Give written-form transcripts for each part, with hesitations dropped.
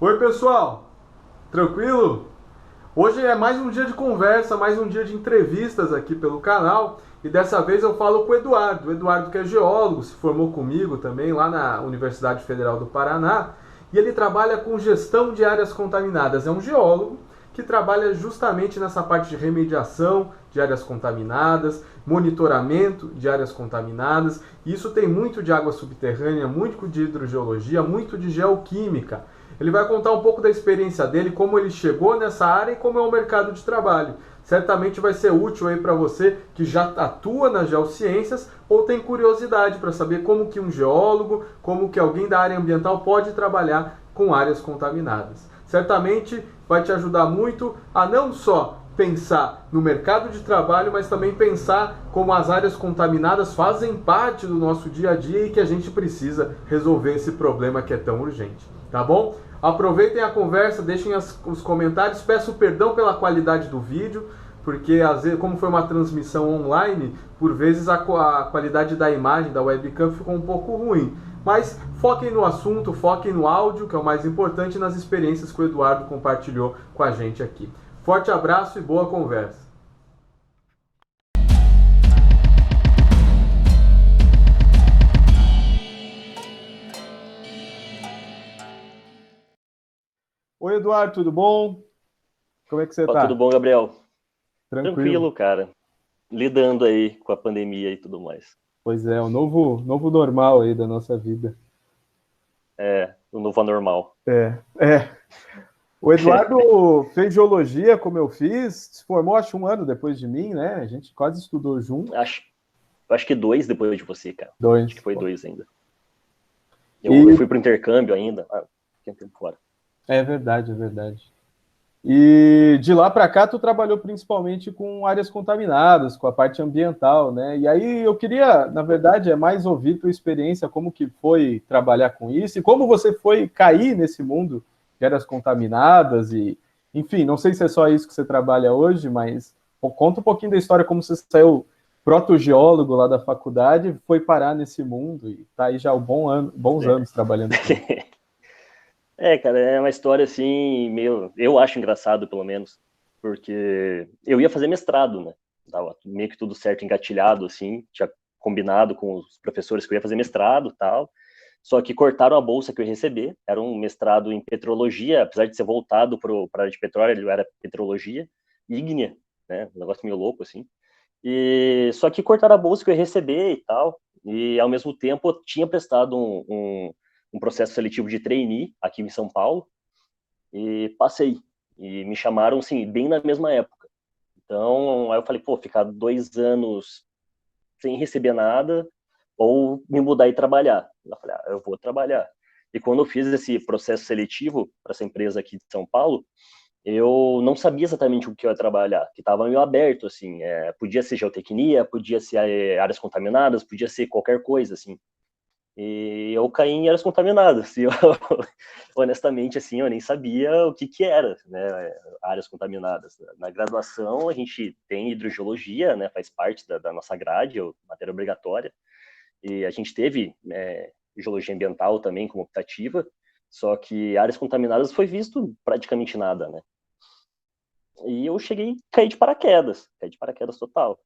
Oi, pessoal! Tranquilo? Hoje é mais um dia de conversa, mais um dia de entrevistas aqui pelo canal e dessa vez eu falo com o Eduardo que é geólogo, se formou comigo também lá na Universidade Federal do Paraná e ele trabalha com gestão de áreas contaminadas. É um geólogo que trabalha justamente nessa parte de remediação de áreas contaminadas, monitoramento de áreas contaminadas. E isso tem muito de água subterrânea, muito de hidrogeologia, muito de geoquímica. Ele vai contar um pouco da experiência dele, como ele chegou nessa área e como é o mercado de trabalho. Certamente vai ser útil aí para você que já atua nas geociências ou tem curiosidade para saber como que um geólogo, como que alguém da área ambiental pode trabalhar com áreas contaminadas. Certamente vai te ajudar muito a não só pensar no mercado de trabalho, mas também pensar como as áreas contaminadas fazem parte do nosso dia a dia e que a gente precisa resolver esse problema que é tão urgente. Tá bom? Aproveitem a conversa, deixem os comentários. Peço perdão pela qualidade do vídeo, porque às vezes, como foi uma transmissão online, por vezes a qualidade da imagem da webcam ficou um pouco ruim. Mas foquem no assunto, foquem no áudio, que é o mais importante, nas experiências que o Eduardo compartilhou com a gente aqui. Forte abraço e boa conversa. Oi, Eduardo, tudo bom? Como é que você Ó, tudo tá? bom, Gabriel? Tranquilo. Tranquilo, cara. Lidando aí com a pandemia e tudo mais. Pois é, o novo normal aí da nossa vida. É, o novo anormal. É. O Eduardo fez geologia, como eu fiz, se formou acho um ano depois de mim, né? A gente quase estudou junto. Acho, acho que dois depois de você, cara. Acho que Dois. foi dois ainda. Eu E fui pro intercâmbio ainda. Fiquei um tempo fora. é verdade, é verdade. E de lá para cá tu trabalhou principalmente com áreas contaminadas, com a parte ambiental, né? E aí eu queria, na verdade, é mais ouvir tua experiência, como que foi trabalhar com isso e como você foi cair nesse mundo de áreas contaminadas e, enfim, não sei se é só isso que você trabalha hoje, mas conta um pouquinho da história, como você saiu protogeólogo lá da faculdade, foi parar nesse mundo e tá aí já há bons É. anos trabalhando com isso. É, cara, é uma história assim, meio. Eu acho engraçado, pelo menos, porque eu ia fazer mestrado, né? Tava meio que tudo certo, engatilhado, assim. Tinha combinado com os professores que eu ia fazer mestrado e tal. Só que cortaram a bolsa que eu ia receber. Era um mestrado em petrologia, apesar de ser voltado para a área de petróleo, ele era petrologia ígnea, né? Um negócio meio louco, assim. E só que cortaram a bolsa que eu ia receber e tal. E ao mesmo tempo eu tinha prestado um processo seletivo de trainee aqui em São Paulo e passei. E me chamaram, assim, bem na mesma época. Então, aí eu falei, pô, ficar 2 anos sem receber nada ou me mudar e trabalhar. Eu falei, eu vou trabalhar. E quando eu fiz esse processo seletivo para essa empresa aqui de São Paulo, eu não sabia exatamente o que eu ia trabalhar, que estava meio aberto, assim, podia ser geotecnia, podia ser áreas contaminadas, podia ser qualquer coisa, assim. E eu caí em áreas contaminadas. E eu, honestamente, assim, eu nem sabia o que que era, né, áreas contaminadas. Na graduação, a gente tem hidrogeologia, né, faz parte da nossa grade, matéria obrigatória. E a gente teve geologia ambiental também como optativa, só que áreas contaminadas foi visto praticamente nada, né? E eu cheguei, caí de paraquedas total.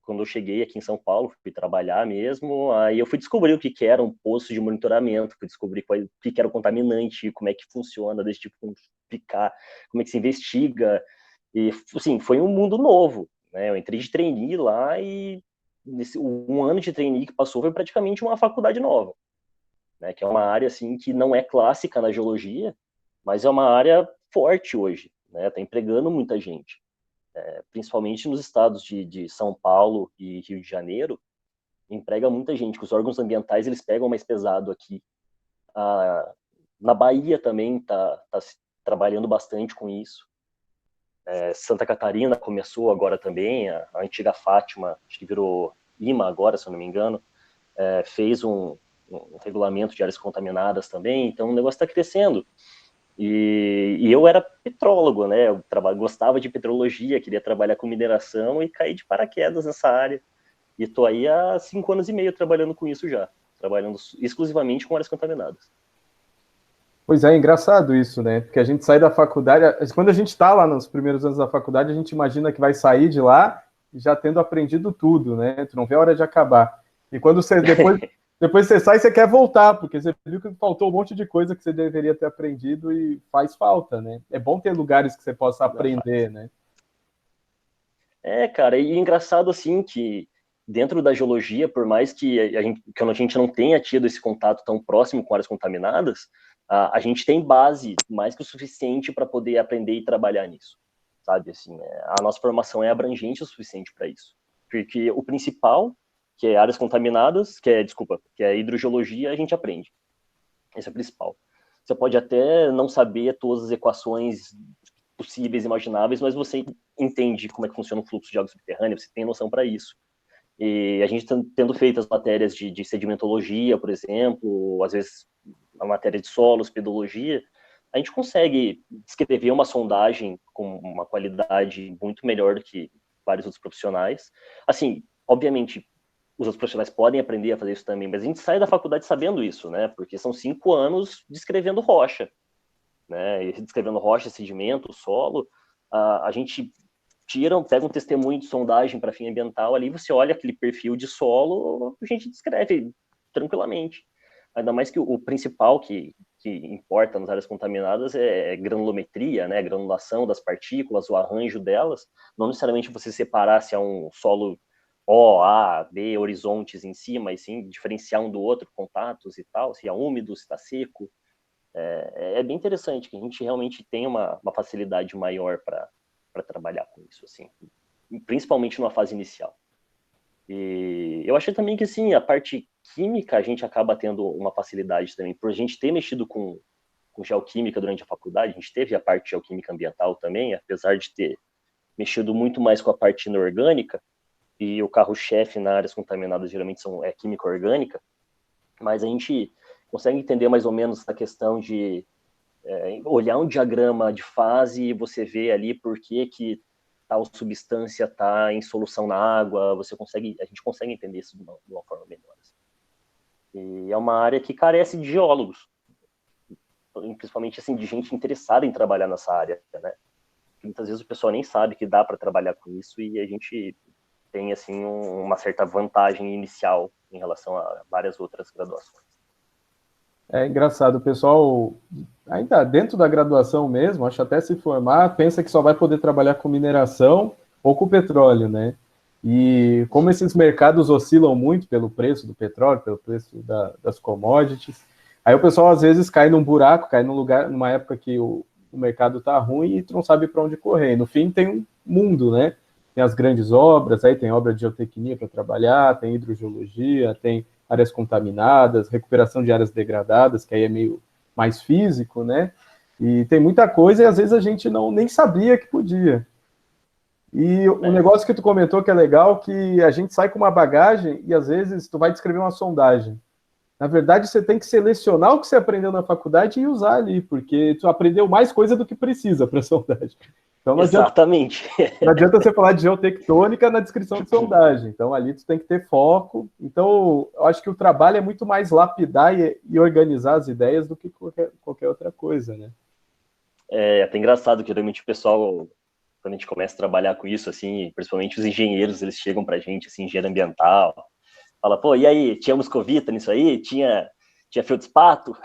Quando eu cheguei aqui em São Paulo, fui trabalhar mesmo, aí eu fui descobrir o que que era um posto de monitoramento, fui descobrir o que que era o contaminante, como é que funciona, desse tipo, como ficar, como é que se investiga, e, assim, foi um mundo novo, né? Eu entrei de trainee lá e nesse, um ano de trainee que passou foi praticamente uma faculdade nova, né? Que é uma área, assim, que não é clássica na geologia, mas é uma área forte hoje, né? Tá empregando muita gente, principalmente nos estados de São Paulo e Rio de Janeiro, emprega muita gente, que os órgãos ambientais eles pegam mais pesado aqui. Ah, na Bahia também tá trabalhando bastante com isso. Santa Catarina começou agora também, a antiga Fátima, acho que virou IMA agora, se eu não me engano, fez um regulamento de áreas contaminadas também, então o negócio está crescendo. E eu era petrólogo, né? Eu gostava de petrologia, queria trabalhar com mineração e caí de paraquedas nessa área. E estou aí há 5 anos e meio trabalhando com isso já, trabalhando exclusivamente com áreas contaminadas. Pois é engraçado isso, né? Porque a gente sai da faculdade, quando a gente está lá nos primeiros anos da faculdade, a gente imagina que vai sair de lá já tendo aprendido tudo, né? Tu não vê a hora de acabar. E quando você depois você sai, você quer voltar, porque você viu que faltou um monte de coisa que você deveria ter aprendido e faz falta, né? É bom ter lugares que você possa Não faz. aprender, né? Cara, e engraçado assim que dentro da geologia, por mais que a gente não tenha tido esse contato tão próximo com áreas contaminadas, a gente tem base mais que o suficiente para poder aprender e trabalhar nisso, sabe? Assim, a nossa formação é abrangente o suficiente para isso, porque o principal, que é áreas contaminadas, que é hidrogeologia, a gente aprende. Esse é o principal. Você pode até não saber todas as equações possíveis, imagináveis, mas você entende como é que funciona o fluxo de água subterrânea, você tem noção para isso. E a gente tendo feito as matérias de sedimentologia, por exemplo, às vezes a matéria de solos, pedologia, a gente consegue descrever uma sondagem com uma qualidade muito melhor do que vários outros profissionais. Assim, obviamente, os outros profissionais podem aprender a fazer isso também, mas a gente sai da faculdade sabendo isso, né? Porque são 5 anos descrevendo rocha, né? E descrevendo rocha, sedimento, solo. A gente pega um testemunho de sondagem para fim ambiental ali, você olha aquele perfil de solo, a gente descreve tranquilamente. Ainda mais que o principal que importa nas áreas contaminadas é granulometria, né? Granulação das partículas, o arranjo delas. Não necessariamente você separar se é um solo O, A, B, horizontes em cima, e sim diferenciar um do outro, contatos e tal, se é úmido, se está seco. É bem interessante que a gente realmente tem uma facilidade maior para trabalhar com isso, assim, principalmente numa fase inicial. E eu achei também que, assim, a parte química a gente acaba tendo uma facilidade também, por a gente ter mexido com geoquímica durante a faculdade, a gente teve a parte geoquímica ambiental também, apesar de ter mexido muito mais com a parte inorgânica, e o carro-chefe na áreas contaminadas geralmente é química orgânica, mas a gente consegue entender mais ou menos a questão de olhar um diagrama de fase e você vê ali por que tal substância está em solução na água, a gente consegue entender isso de uma forma melhor. Assim. E é uma área que carece de geólogos, principalmente assim de gente interessada em trabalhar nessa área, né? Muitas vezes o pessoal nem sabe que dá para trabalhar com isso e a gente tem assim uma certa vantagem inicial em relação a várias outras graduações. É engraçado, o pessoal, ainda dentro da graduação mesmo, acho até se formar, pensa que só vai poder trabalhar com mineração ou com petróleo, né? E como esses mercados oscilam muito pelo preço do petróleo, pelo preço das commodities, aí o pessoal às vezes cai num buraco, cai num lugar, numa época que o mercado tá ruim e tu não sabe para onde correr. E no fim tem um mundo, né? Tem as grandes obras, aí tem obra de geotecnia para trabalhar, tem hidrogeologia, tem áreas contaminadas, recuperação de áreas degradadas, que aí é meio mais físico, né? E tem muita coisa e às vezes a gente não nem sabia que podia. E o negócio que tu comentou que é legal, que a gente sai com uma bagagem e às vezes tu vai descrever uma sondagem. Na verdade, você tem que selecionar o que você aprendeu na faculdade e usar ali, porque tu aprendeu mais coisa do que precisa para a sondagem. Então Exatamente. não adianta você falar de geotectônica na descrição de sondagem. Então ali tu tem que ter foco. Então eu acho que o trabalho é muito mais lapidar e organizar as ideias do que qualquer outra coisa, né? É até engraçado que geralmente o pessoal, quando a gente começa a trabalhar com isso, assim, principalmente os engenheiros, eles chegam pra gente, assim, engenheiro ambiental, fala, pô, e aí, tinha moscovita nisso aí? Tinha feldspato?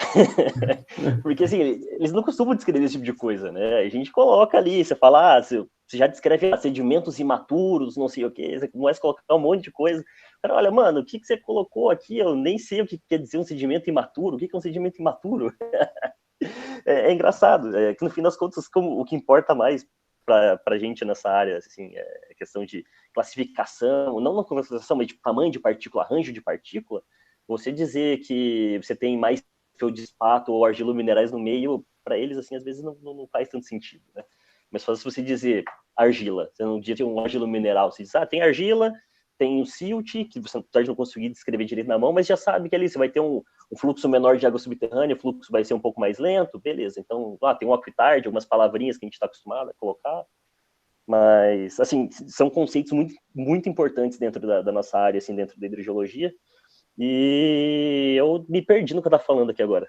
Porque, assim, eles não costumam descrever esse tipo de coisa, né? A gente coloca ali, você fala, você já descreve sedimentos imaturos, não sei o quê, você começa a colocar um monte de coisa. Cara, olha, mano, o que você colocou aqui? Eu nem sei o que quer dizer um sedimento imaturo. O que é um sedimento imaturo? É engraçado, que no fim das contas, o que importa mais para a gente nessa área, assim, é questão de classificação, não na classificação, mas de tamanho de partícula, arranjo de partícula, você dizer que você tem mais feldspato ou argilominerais no meio, para eles, assim, às vezes não faz tanto sentido, né? Mas se você dizer argila, você não diz um argilomineral, você diz, tem argila, tem o silt, que você pode não conseguir descrever direito na mão, mas já sabe que ali você vai ter um fluxo menor de água subterrânea, o fluxo vai ser um pouco mais lento, beleza. Então, tem um aquitard, algumas palavrinhas que a gente está acostumado a colocar, mas, assim, são conceitos muito, muito importantes dentro da nossa área, assim, dentro da hidrogeologia, E eu me perdi no que eu tava falando aqui agora.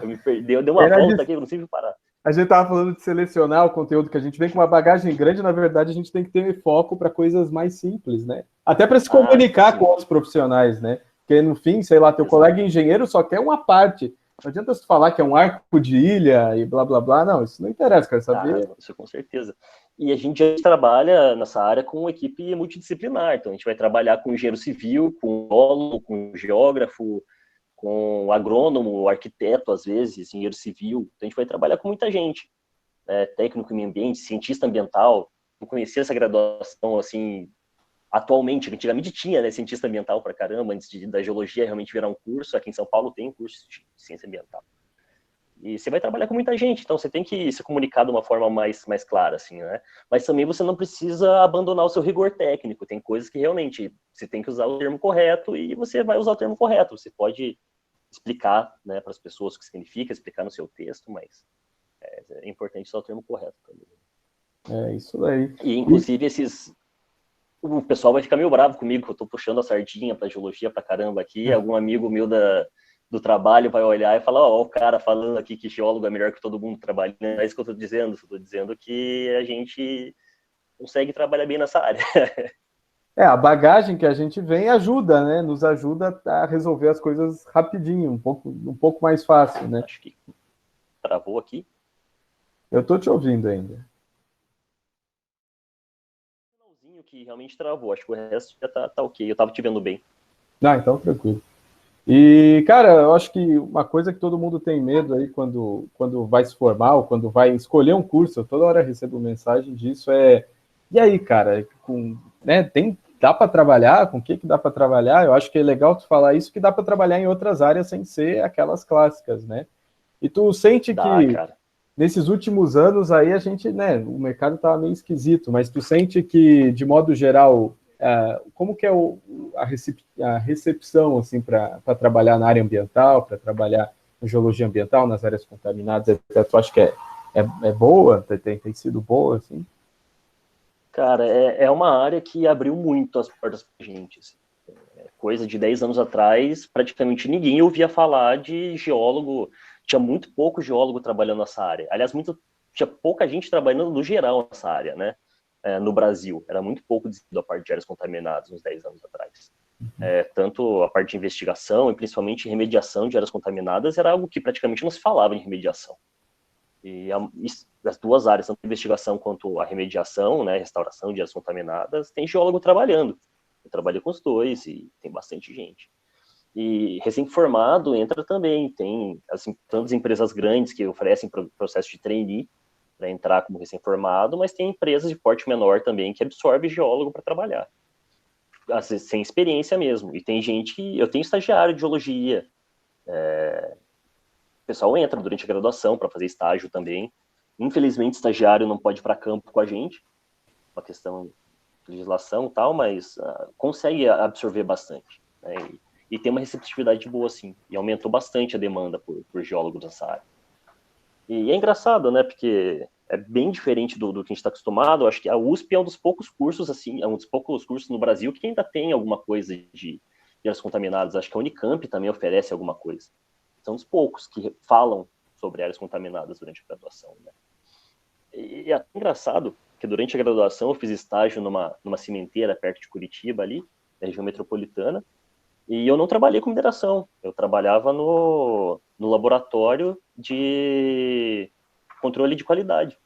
Eu me perdi, eu dei uma volta aqui, eu não sei parar. A gente estava falando de selecionar o conteúdo, que a gente vem com uma bagagem grande, na verdade a gente tem que ter foco para coisas mais simples, né? Até para se comunicar com outros profissionais, né? Porque no fim, sei lá, teu colega engenheiro só quer uma parte. Não adianta você falar que é um arco de ilha e blá blá blá, não, isso não interessa, quero saber. Isso com certeza. E a gente trabalha nessa área com equipe multidisciplinar, então a gente vai trabalhar com engenheiro civil, com biólogo, com geógrafo, com agrônomo, arquiteto, às vezes, engenheiro civil. Então, a gente vai trabalhar com muita gente, né? Técnico em meio ambiente, cientista ambiental. Eu conheci essa graduação, assim, atualmente, antigamente tinha, né, cientista ambiental pra caramba, antes da geologia realmente virar um curso. Aqui em São Paulo tem um curso de ciência ambiental. E você vai trabalhar com muita gente, então você tem que se comunicar de uma forma mais clara, assim, né? Mas também você não precisa abandonar o seu rigor técnico. Tem coisas que realmente você tem que usar o termo correto e você vai usar o termo correto. Você pode explicar, né, para as pessoas o que significa, explicar no seu texto, mas é importante usar o termo correto também. É isso aí. E, inclusive, o pessoal vai ficar meio bravo comigo, que eu estou puxando a sardinha para geologia pra caramba aqui. Algum amigo meu do trabalho vai olhar e falar, ó, o cara falando aqui que geólogo é melhor que todo mundo trabalha. Não é isso que eu estou dizendo. Estou dizendo que a gente consegue trabalhar bem nessa área. A bagagem que a gente vem ajuda, né? Nos ajuda a resolver as coisas rapidinho, um pouco mais fácil, né? Acho que travou aqui. Eu tô te ouvindo ainda. Que realmente travou, acho que o resto já tá ok, eu tava te vendo bem. Então tranquilo. E, cara, eu acho que uma coisa que todo mundo tem medo aí quando vai se formar ou quando vai escolher um curso, eu toda hora recebo mensagem disso, e aí, cara, né, dá para trabalhar? Com o que dá para trabalhar? Eu acho que é legal tu falar isso, que dá para trabalhar em outras áreas sem ser aquelas clássicas, né? E tu sente que cara. Nesses últimos anos aí a gente, né, o mercado estava meio esquisito, mas tu sente que, de modo geral, como que é a recepção assim, para trabalhar na área ambiental, para trabalhar em geologia ambiental, nas áreas contaminadas, etc. Tu acha que é boa? Tem sido boa, assim? Cara, é uma área que abriu muito as portas pra gente. Assim. Coisa de 10 anos atrás, praticamente ninguém ouvia falar de geólogo. Tinha muito pouco geólogo trabalhando nessa área. Aliás, tinha pouca gente trabalhando no geral nessa área, né? No Brasil. Era muito pouco desenvolvido a parte de áreas contaminadas uns 10 anos atrás. Tanto a parte de investigação e principalmente remediação de áreas contaminadas era algo que praticamente não se falava em remediação. E as duas áreas, tanto a investigação quanto a remediação, né, restauração de áreas contaminadas, tem geólogo trabalhando. Eu trabalho com os dois e tem bastante gente. E recém-formado entra também, tem assim, tantas empresas grandes que oferecem processo de trainee para entrar como recém-formado, mas tem empresas de porte menor também que absorve geólogo para trabalhar, assim, sem experiência mesmo. E tem gente que... Eu tenho estagiário de geologia, o pessoal entra durante a graduação para fazer estágio também. Infelizmente, estagiário não pode ir para campo com a gente, uma questão de legislação e tal, mas consegue absorver bastante, né? E tem uma receptividade boa, sim. E aumentou bastante a demanda por geólogos nessa área. E é engraçado, né? Porque é bem diferente do que a gente está acostumado. Eu acho que a USP é um dos poucos cursos, assim, é um dos poucos cursos no Brasil que ainda tem alguma coisa de áreas contaminadas. Acho que a Unicamp também oferece alguma coisa. São dos poucos que falam sobre áreas contaminadas durante a graduação, né? E é engraçado que durante a graduação eu fiz estágio numa cimenteira perto de Curitiba, ali, na região metropolitana, e eu não trabalhei com mineração, eu trabalhava no laboratório de controle de qualidade.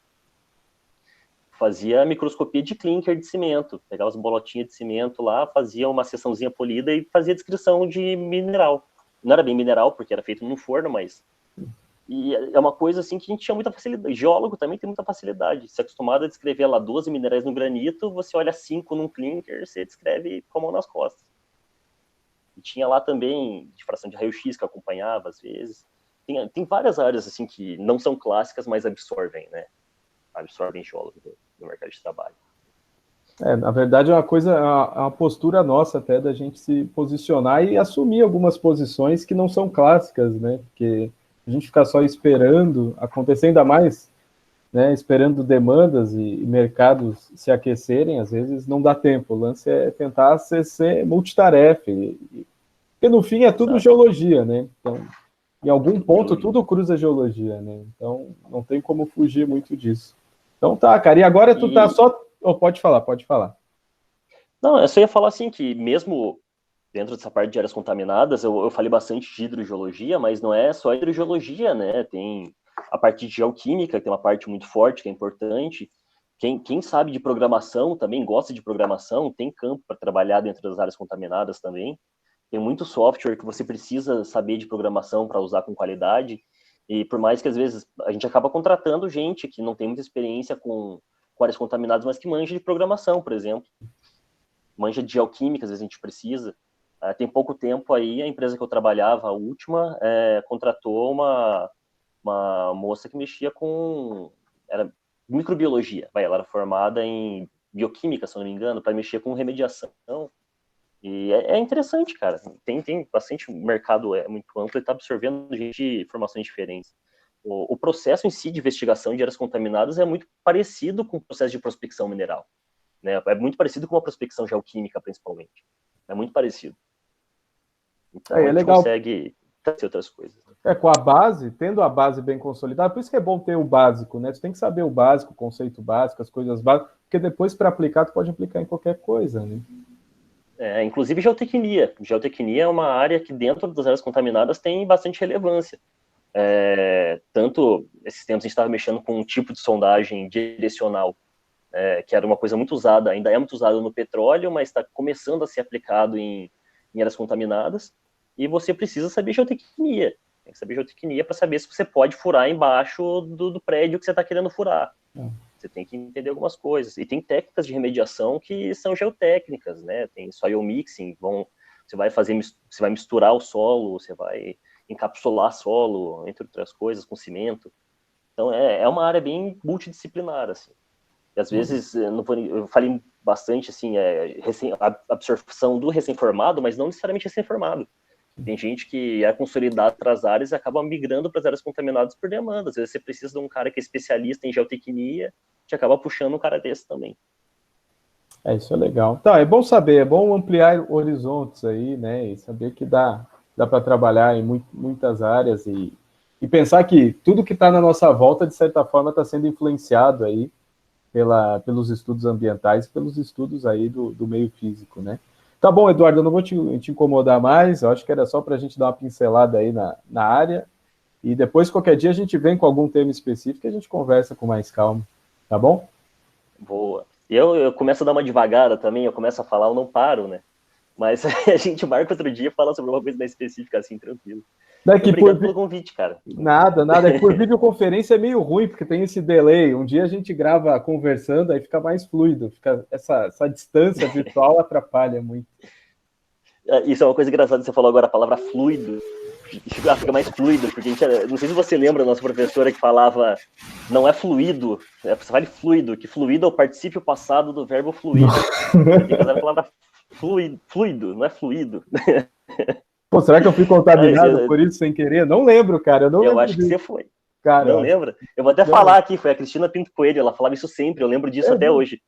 Fazia microscopia de clinker de cimento, pegava as bolotinhas de cimento lá, fazia uma seçãozinha polida e fazia descrição de mineral. Não era bem mineral, porque era feito num forno, mas... E é uma coisa assim que a gente tinha muita facilidade. Geólogo também tem muita facilidade. Se é acostumado a descrever lá 12 minerais no granito, você olha 5 num clinker, você descreve com a mão nas costas. E tinha lá também difração de raio-x que acompanhava às vezes. Tem várias áreas assim que não são clássicas, mas absorvem, né? Absorvem geólogo do mercado de trabalho. Na verdade é uma postura nossa até da gente se posicionar e assumir algumas posições que não são clássicas, né? Porque a gente ficar só esperando acontecer, ainda mais, né, esperando demandas e mercados se aquecerem, às vezes não dá tempo. O lance é tentar ser multitarefa Porque no fim é tudo geologia, né? Então, em algum ponto, Geologia. tudo cruza geologia, né? Então, não tem como fugir muito disso. Então tá, cara. E agora tu tá só... Oh, pode falar, pode falar. Não, eu só ia falar assim que mesmo dentro dessa parte de áreas contaminadas, eu falei bastante de hidrogeologia, mas não é só hidrogeologia, né? Tem a parte de geoquímica, que tem uma parte muito forte, que é importante. Quem sabe de programação também, gosta de programação, tem campo para trabalhar dentro das áreas contaminadas também. Tem muito software que você precisa saber de programação para usar com qualidade. E por mais que às vezes a gente acaba contratando gente que não tem muita experiência com áreas contaminadas, mas que manja de programação, por exemplo. Manja de geoquímica, às vezes a gente precisa. Tem pouco tempo aí, a empresa que eu trabalhava, a última, contratou uma moça que mexia com... Era microbiologia. Ela era formada em bioquímica, se eu não me engano, para mexer com remediação. E é interessante, cara. Tem bastante mercado, muito amplo e está absorvendo gente de formações diferentes. O processo em si de investigação de áreas contaminadas é muito parecido com o processo de prospecção mineral. Né? É muito parecido com a prospecção geoquímica, principalmente. É muito parecido. Então, a gente consegue fazer outras coisas. Com a base, tendo a base bem consolidada, por isso que é bom ter o básico, né? Tu tem que saber o básico, o conceito básico, as coisas básicas, porque depois, para aplicar, tu pode aplicar em qualquer coisa, né? Inclusive geotecnia. Geotecnia é uma área que, dentro das áreas contaminadas, tem bastante relevância. Tanto, esses tempos, a gente estava mexendo com um tipo de sondagem direcional, que era uma coisa muito usada, ainda é muito usada no petróleo, mas está começando a ser aplicado em áreas contaminadas, e você precisa saber geotecnia. Tem que saber geotecnia para saber se você pode furar embaixo do prédio que você está querendo furar. Você tem que entender algumas coisas. E tem técnicas de remediação que são geotécnicas, né? Tem soil mixing, você vai misturar o solo, você vai encapsular solo, entre outras coisas, com cimento. Então, é uma área bem multidisciplinar, assim. E às vezes, eu falei bastante, assim, absorção do recém-formado, mas não necessariamente recém-formado. Tem gente que é consolidado para as áreas e acaba migrando para as áreas contaminadas por demanda. Às vezes você precisa de um cara que é especialista em geotecnia, que acaba puxando um cara desse também. Isso é legal. Tá, é bom saber, é bom ampliar horizontes aí, né? E saber que dá para trabalhar em muitas áreas e pensar que tudo que está na nossa volta, de certa forma, está sendo influenciado aí pelos estudos ambientais, pelos estudos aí do meio físico, né? Tá bom, Eduardo, eu não vou te incomodar mais, eu acho que era só para a gente dar uma pincelada aí na área, e depois, qualquer dia, a gente vem com algum tema específico e a gente conversa com mais calma, tá bom? Boa. Eu começo a dar uma devagada também, eu começo a falar, eu não paro, né? Mas a gente marca outro dia e fala sobre uma coisa mais específica, assim, tranquilo. Obrigado pelo convite, cara. Nada. É que por videoconferência é meio ruim, porque tem esse delay. Um dia a gente grava conversando, aí fica mais fluido. Essa distância virtual atrapalha muito. Isso é uma coisa engraçada, você falou agora a palavra fluido. Fica mais fluido, porque não sei se você lembra da nossa professora que falava, não é fluido, você fala fluido, que fluido é o particípio passado do verbo fluir. Tem que usar a palavra fluido, não é fluido. Pô, será que eu fui contaminado por isso sem querer? Não lembro, cara. Eu acho que você foi. Cara, não lembra? Eu vou até falar aqui, foi a Cristina Pinto Coelho, ela falava isso sempre, eu lembro disso até hoje.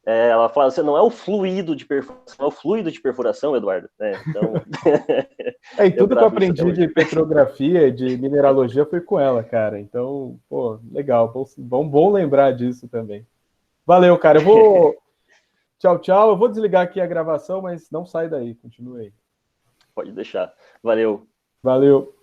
Ela fala assim, não é o fluido de perfuração, é o fluido de perfuração, Eduardo. Então... e tudo que eu aprendi de petrografia e de mineralogia foi com ela, cara. Então, pô, legal. Bom lembrar disso também. Valeu, cara. Eu vou... Tchau. Eu vou desligar aqui a gravação, mas não sai daí. Continue aí. Pode deixar. Valeu. Valeu.